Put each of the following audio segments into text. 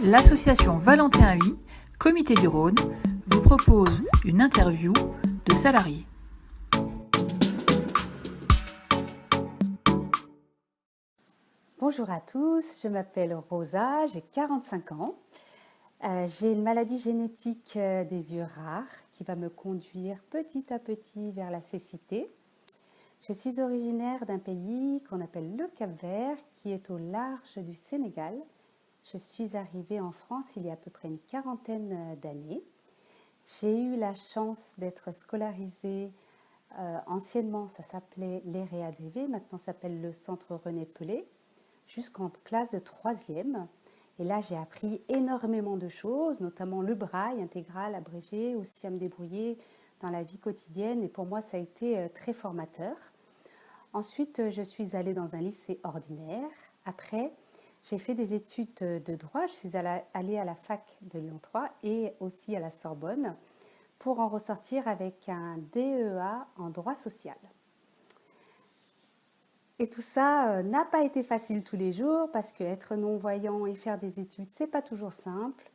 L'association Valentin Huy, Comité du Rhône, vous propose une interview de salariés. Bonjour à tous, je m'appelle Rosa, j'ai 45 ans. J'ai une maladie génétique des yeux rares qui va me conduire petit à petit vers la cécité. Je suis originaire d'un pays qu'on appelle le Cap-Vert, qui est au large du Sénégal. Je suis arrivée en France il y a à peu près une quarantaine d'années. J'ai eu la chance d'être scolarisée, anciennement ça s'appelait l'EREADV, maintenant ça s'appelle le Centre René Pelé, jusqu'en classe de 3e. Et là, j'ai appris énormément de choses, notamment le braille intégral, abrégé, aussi à me débrouiller dans la vie quotidienne. Et pour moi, ça a été très formateur. Ensuite, je suis allée dans un lycée ordinaire. Après, j'ai fait des études de droit. Je suis allée à la fac de Lyon 3 et aussi à la Sorbonne pour en ressortir avec un DEA en droit social. Et tout ça n'a pas été facile tous les jours parce qu'être non-voyant et faire des études, c'est pas toujours simple.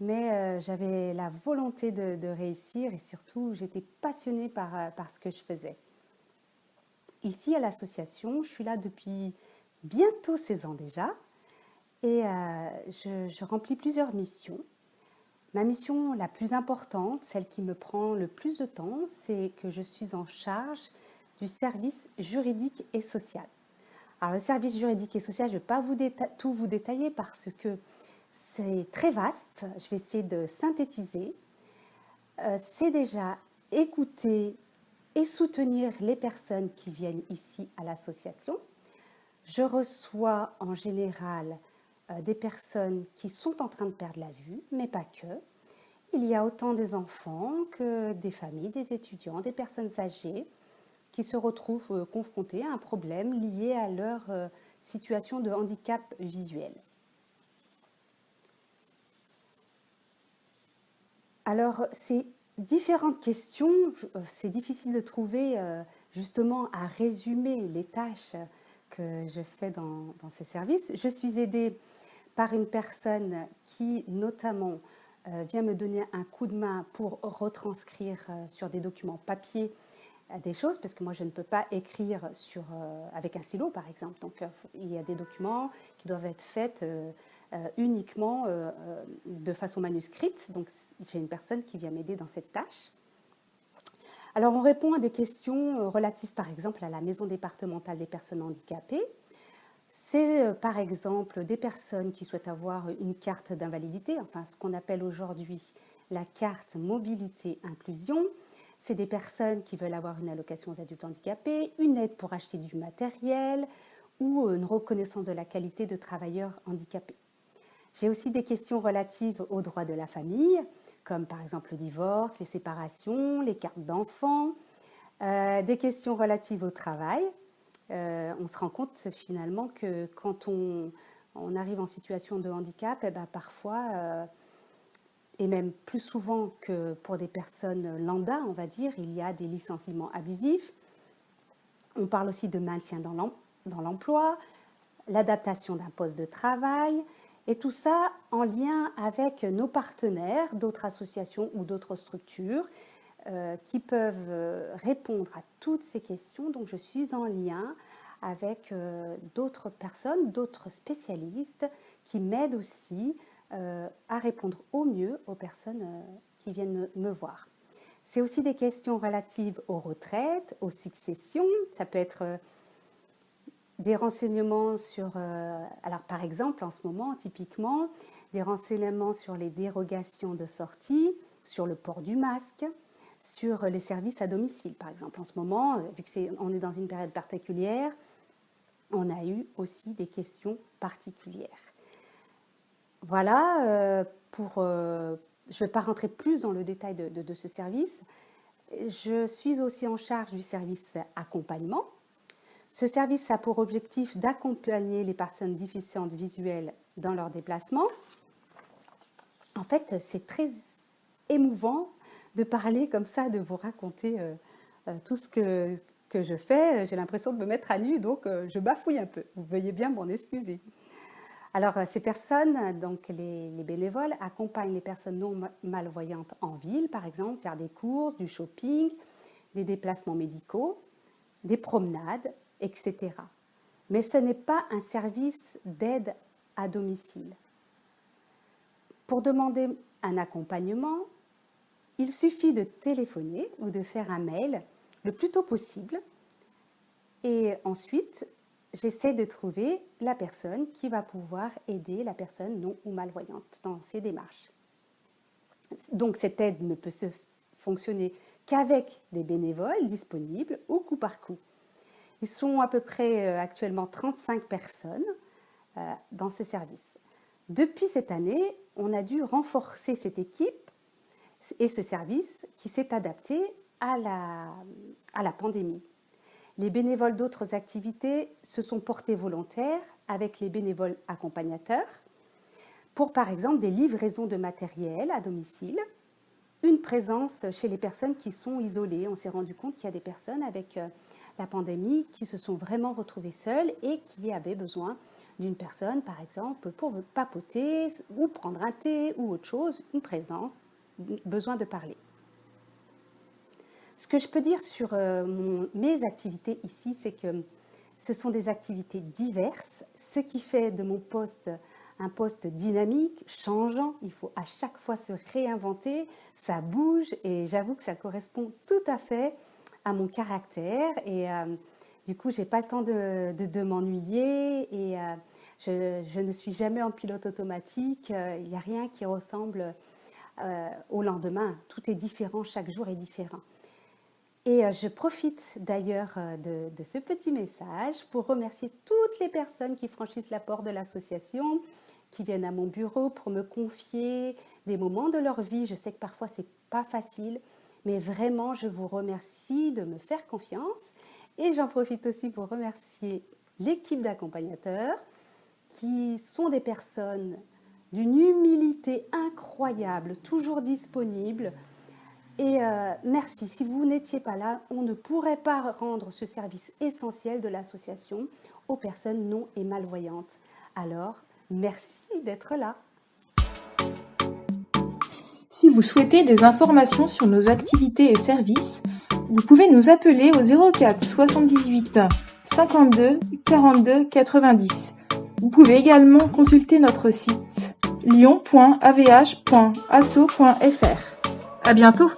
Mais j'avais la volonté de réussir et surtout, j'étais passionnée par ce que je faisais. Ici, à l'association, je suis là depuis bientôt 16 ans déjà et je remplis plusieurs missions. Ma mission la plus importante, celle qui me prend le plus de temps, c'est que je suis en charge du service juridique et social. Alors, le service juridique et social, je ne vais pas tout vous détailler parce que c'est très vaste. Je vais essayer de synthétiser. C'est déjà écouter et soutenir les personnes qui viennent ici à l'association. Je reçois en général des personnes qui sont en train de perdre la vue, mais pas que. Il y a autant des enfants que des familles, des étudiants, des personnes âgées qui se retrouvent confrontés à un problème lié à leur situation de handicap visuel. Alors, ces différentes questions, c'est difficile de trouver justement à résumer les tâches que je fais dans ce service. Je suis aidée par une personne qui notamment vient me donner un coup de main pour retranscrire sur des documents papier des choses, parce que moi je ne peux pas écrire avec un stylo par exemple. Donc il y a des documents qui doivent être faits uniquement de façon manuscrite. Donc j'ai une personne qui vient m'aider dans cette tâche. Alors on répond à des questions relatives par exemple à la maison départementale des personnes handicapées. C'est par exemple des personnes qui souhaitent avoir une carte d'invalidité, enfin ce qu'on appelle aujourd'hui la carte mobilité inclusion. C'est des personnes qui veulent avoir une allocation aux adultes handicapés, une aide pour acheter du matériel ou une reconnaissance de la qualité de travailleurs handicapés. J'ai aussi des questions relatives aux droits de la famille, comme par exemple le divorce, les séparations, les cartes d'enfants, des questions relatives au travail. On se rend compte finalement que quand on arrive en situation de handicap, parfois, et même plus souvent que pour des personnes lambda, on va dire, il y a des licenciements abusifs. On parle aussi de maintien dans l'emploi, l'adaptation d'un poste de travail, et tout ça en lien avec nos partenaires, d'autres associations ou d'autres structures qui peuvent répondre à toutes ces questions. Donc je suis en lien avec d'autres personnes, d'autres spécialistes qui m'aident aussi à répondre au mieux aux personnes qui viennent me voir. C'est aussi des questions relatives aux retraites, aux successions. Ça peut être des renseignements sur, alors par exemple en ce moment typiquement, des renseignements sur les dérogations de sortie, sur le port du masque, sur les services à domicile par exemple. En ce moment, vu qu'on est dans une période particulière, on a eu aussi des questions particulières. Voilà, je ne vais pas rentrer plus dans le détail de ce service. Je suis aussi en charge du service accompagnement. Ce service a pour objectif d'accompagner les personnes déficientes visuelles dans leurs déplacements. En fait, c'est très émouvant de parler comme ça, de vous raconter tout ce que je fais. J'ai l'impression de me mettre à nu, donc je bafouille un peu. Vous veuillez bien m'en excuser. Alors, ces personnes, donc les bénévoles, accompagnent les personnes non malvoyantes en ville, par exemple, faire des courses, du shopping, des déplacements médicaux, des promenades, etc. Mais ce n'est pas un service d'aide à domicile. Pour demander un accompagnement, il suffit de téléphoner ou de faire un mail le plus tôt possible. Et ensuite, j'essaie de trouver la personne qui va pouvoir aider la personne non ou malvoyante dans ses démarches. Donc cette aide ne peut se fonctionner qu'avec des bénévoles disponibles au coup par coup. Ils sont à peu près actuellement 35 personnes dans ce service. Depuis cette année, on a dû renforcer cette équipe et ce service qui s'est adapté à la pandémie. Les bénévoles d'autres activités se sont portés volontaires avec les bénévoles accompagnateurs pour, par exemple, des livraisons de matériel à domicile, une présence chez les personnes qui sont isolées. On s'est rendu compte qu'il y a des personnes avec la pandémie qui se sont vraiment retrouvées seules et qui avaient besoin d'une personne, par exemple, pour papoter ou prendre un thé ou autre chose, une présence, besoin de parler. Ce que je peux dire sur mes activités ici, c'est que ce sont des activités diverses, ce qui fait de mon poste un poste dynamique, changeant. Il faut à chaque fois se réinventer, ça bouge et j'avoue que ça correspond tout à fait à mon caractère. Et du coup, je n'ai pas le temps de m'ennuyer et je ne suis jamais en pilote automatique. Il n'y a rien qui ressemble au lendemain. Tout est différent, chaque jour est différent. Et je profite d'ailleurs de ce petit message pour remercier toutes les personnes qui franchissent la porte de l'association, qui viennent à mon bureau pour me confier des moments de leur vie. Je sais que parfois ce n'est pas facile, mais vraiment je vous remercie de me faire confiance. Et j'en profite aussi pour remercier l'équipe d'accompagnateurs qui sont des personnes d'une humilité incroyable, toujours disponibles. Et merci, si vous n'étiez pas là, on ne pourrait pas rendre ce service essentiel de l'association aux personnes non et malvoyantes. Alors, merci d'être là. Si vous souhaitez des informations sur nos activités et services, vous pouvez nous appeler au 04 78 52 42 90. Vous pouvez également consulter notre site lyon.avh.asso.fr. À bientôt!